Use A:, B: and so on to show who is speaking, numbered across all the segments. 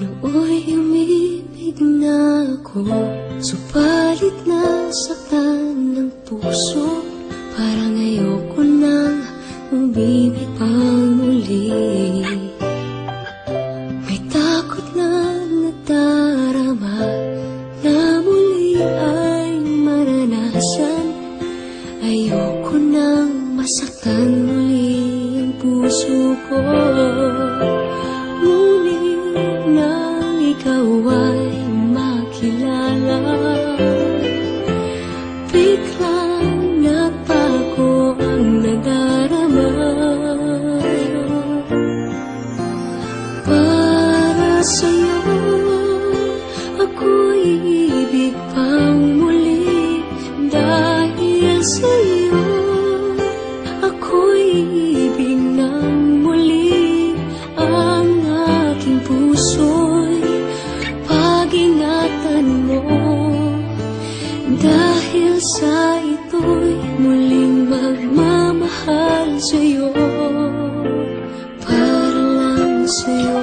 A: Nooy umibig na ako, subalit nasaktan ng puso. Parang ayoko nang umibig pang muli. May takot na nadarama na muli ay maranasan. Ayoko nang masaktan muli ang puso ko. Ngunit nang ikaw ay makilala, biglang nagbago ang nadarama. Para sa'yo ako'y ibig pang muli. Dahil sa'yo ako'y ibig ng muli. Ang aking puso'y pag-ingatan mo. Dahil sa ito'y muling magmamahal sa'yo, para lang sa'yo.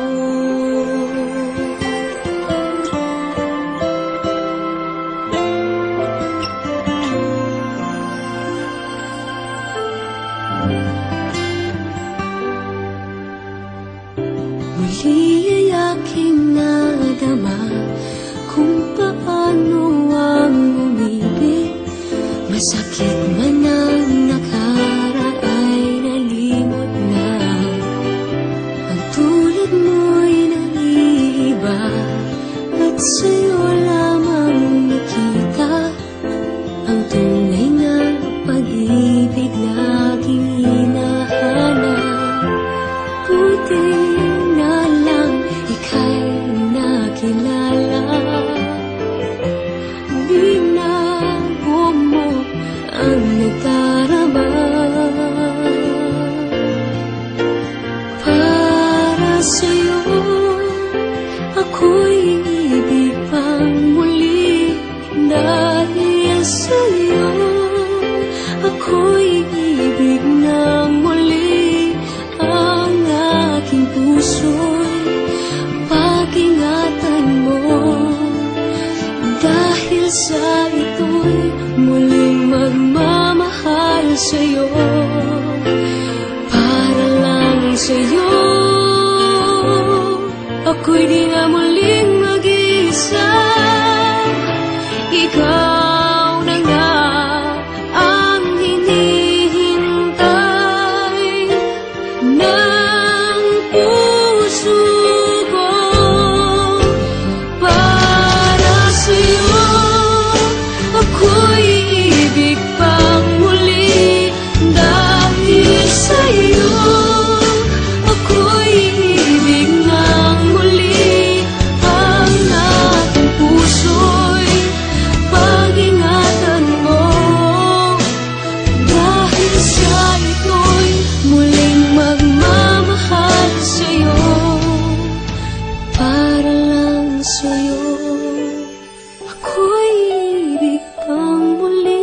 A: Muli ay aking nadama kung paano ang umibig. Masakit man ang nakaraan nalimot na. Ang tulad mo'y nag-iiba at sa'yo lamang nakita ang tunay na pag-ibig laging hinahanap. Buti na lang ika'y nakilala. Binago mo ang nadarama. Para sa'yo ako'y ibig pang muli. Dahil sa'yo ako'y ibig ng muli. Ang aking puso'y pag-ingatan mo. Dahil sa ito'y muling magmamahal sa'yo, para lang sa'yo. Ako'y di na muling mag-iisa. Ikaw na nga ang hinihintay ng puso ko. Para sa'yo ako'y ibig pang muli. Dahil sa'yo ako'y ibig ng muli. Ang aking puso'y pag-ingatan mo. Dahil sa ito'y muling magmamahal sa'yo, para lang sa'yo. Ako'y ibig pang muli.